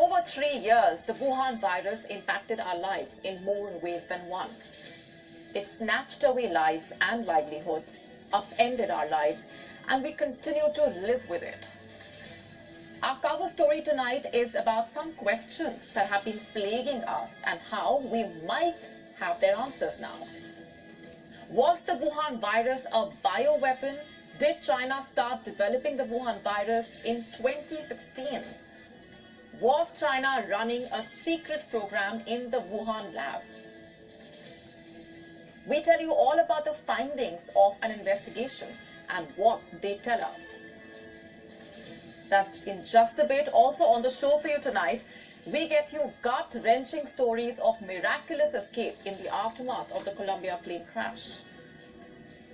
over 3 years, the Wuhan virus impacted our lives in more ways than one. It snatched away lives and livelihoods, upended our lives, and we continue to live with it. Our cover story tonight is about some questions that have been plaguing us and how we might have their answers now. Was the Wuhan virus a bioweapon? Did China start developing the Wuhan virus in 2016? Was China running a secret program in the Wuhan lab? We tell you all about the findings of an investigation and what they tell us. That's in just a bit. Also on the show for you tonight, we get you gut-wrenching stories of miraculous escape in the aftermath of the Colombia plane crash.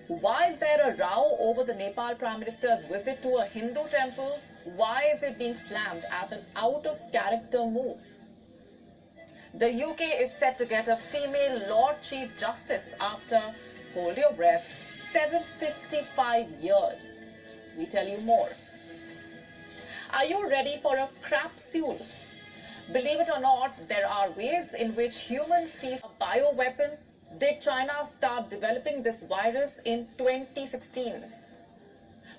Why is there a row over the Nepal Prime Minister's visit to a Hindu temple? Why is it being slammed as an out-of-character move? The UK is set to get a female Lord Chief Justice after, hold your breath, 755 years. We tell you more. Are you ready for a capsule? Believe it or not, there are ways in which humans face a bioweapon. Did China start developing this virus in 2016?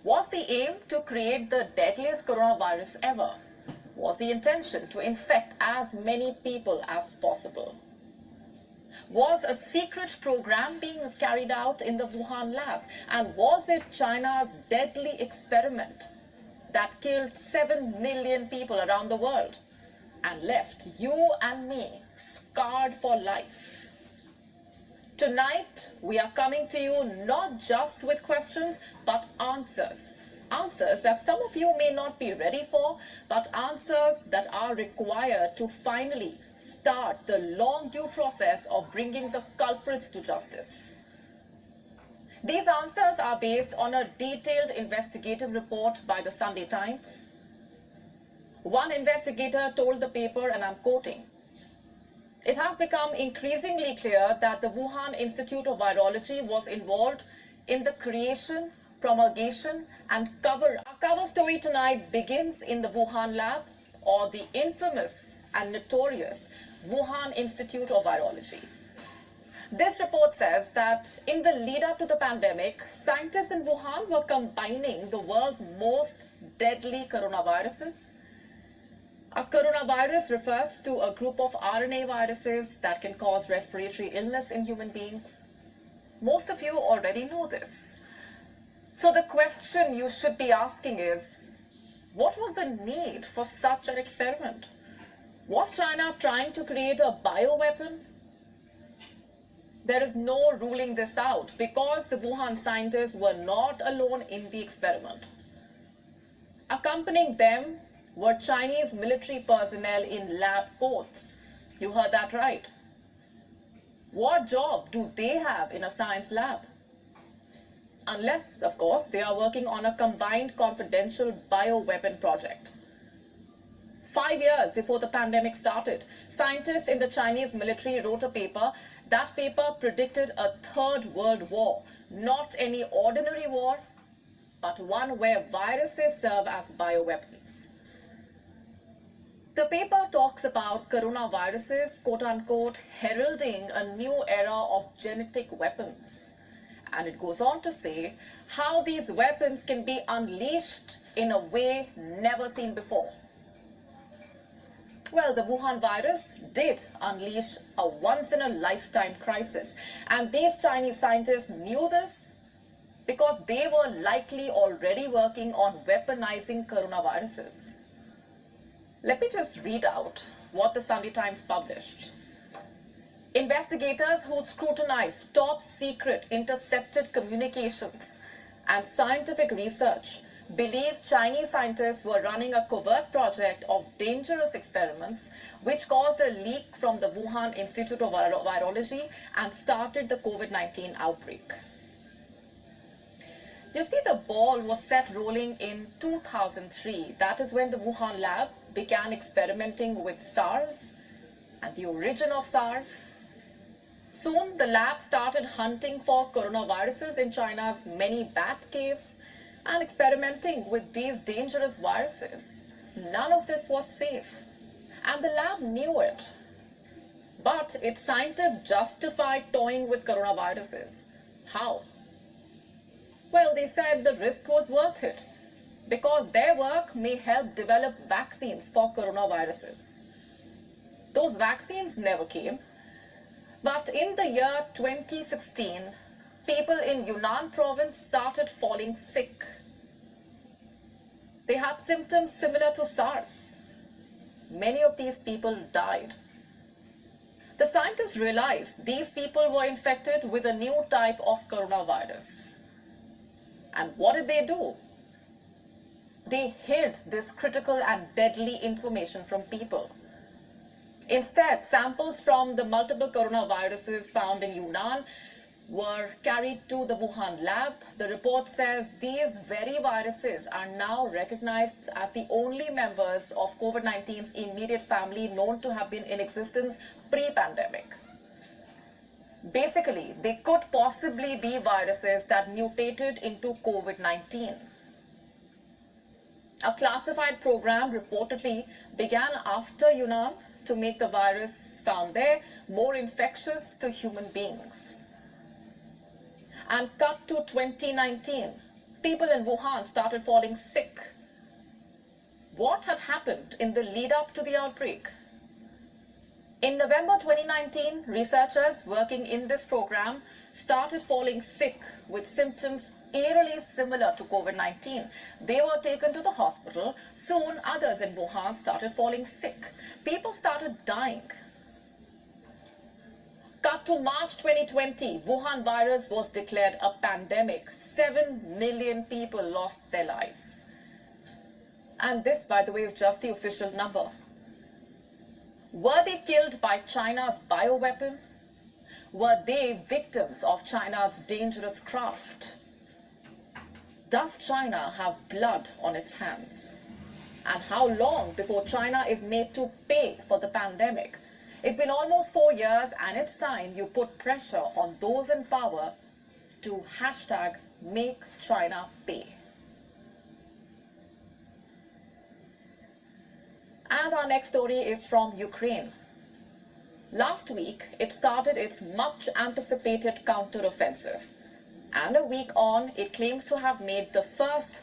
Was the aim to create the deadliest coronavirus ever? Was the intention to infect as many people as possible? Was a secret program being carried out in the Wuhan lab? And was it China's deadly experiment that killed 7 million people around the world and left you and me scarred for life? Tonight, we are coming to you not just with questions, but answers. Answers that some of you may not be ready for, but answers that are required to finally start the long due process of bringing the culprits to justice. These answers are based on a detailed investigative report by the Sunday Times. One investigator told the paper, and I'm quoting, "It has become increasingly clear that the Wuhan Institute of Virology was involved in the creation, promulgation, and cover." Our cover story tonight begins in the Wuhan lab, or the infamous and notorious Wuhan Institute of Virology. This report says that in the lead up to the pandemic, scientists in Wuhan were combining the world's most deadly coronaviruses. A coronavirus refers to a group of RNA viruses that can cause respiratory illness in human beings. Most of you already know this. So the question you should be asking is, what was the need for such an experiment? Was China trying to create a bioweapon? There is no ruling this out because the Wuhan scientists were not alone in the experiment. Accompanying them were Chinese military personnel in lab coats. You heard that right. What job do they have in a science lab? Unless, of course, they are working on a combined confidential bioweapon project. 5 years before the pandemic started, scientists in the Chinese military wrote a paper. That paper predicted a third world war, not any ordinary war, but one where viruses serve as bioweapons. The paper talks about coronaviruses, quote-unquote, heralding a new era of genetic weapons. And it goes on to say how these weapons can be unleashed in a way never seen before. Well, the Wuhan virus did unleash a once-in-a-lifetime crisis. And these Chinese scientists knew this because they were likely already working on weaponizing coronaviruses. Let me just read out what the Sunday Times published. Investigators who scrutinized top-secret intercepted communications and scientific research believe Chinese scientists were running a covert project of dangerous experiments which caused a leak from the Wuhan Institute of Virology and started the COVID-19 outbreak. You see, the ball was set rolling in 2003. That is when the Wuhan lab began experimenting with SARS and the origin of SARS. Soon, the lab started hunting for coronaviruses in China's many bat caves and experimenting with these dangerous viruses. None of this was safe. And the lab knew it. But its scientists justified toying with coronaviruses. How? Well, they said the risk was worth it because their work may help develop vaccines for coronaviruses. Those vaccines never came. But in the year 2016, people in Yunnan province started falling sick. They had symptoms similar to SARS. Many of these people died. The scientists realized these people were infected with a new type of coronavirus. And what did they do? They hid this critical and deadly information from people. Instead, samples from the multiple coronaviruses found in Yunnan were carried to the Wohun lab. The report says these very viruses are now recognized as the only members of COVID-19's immediate family known to have been in existence pre-pandemic. Basically, they could possibly be viruses that mutated into COVID-19. A classified program reportedly began after Yunnan to make the virus found there more infectious to human beings. And cut to 2019, people in Wuhan started falling sick. What had happened in the lead up to the outbreak? In November 2019, researchers working in this program started falling sick with symptoms eerily similar to COVID-19. They were taken to the hospital. Soon, others in Wuhan started falling sick. People started dying. Cut to March 2020, Wuhan virus was declared a pandemic. 7 million people lost their lives. And this, by the way, is just the official number. Were they killed by China's bioweapon? Were they victims of China's dangerous craft? Does China have blood on its hands? And how long before China is made to pay for the pandemic? It's been almost 4 years, and it's time you put pressure on those in power to hashtag make China pay. And our next story is from Ukraine. Last week, it started its much anticipated counter-offensive. And a week on, it claims to have made the first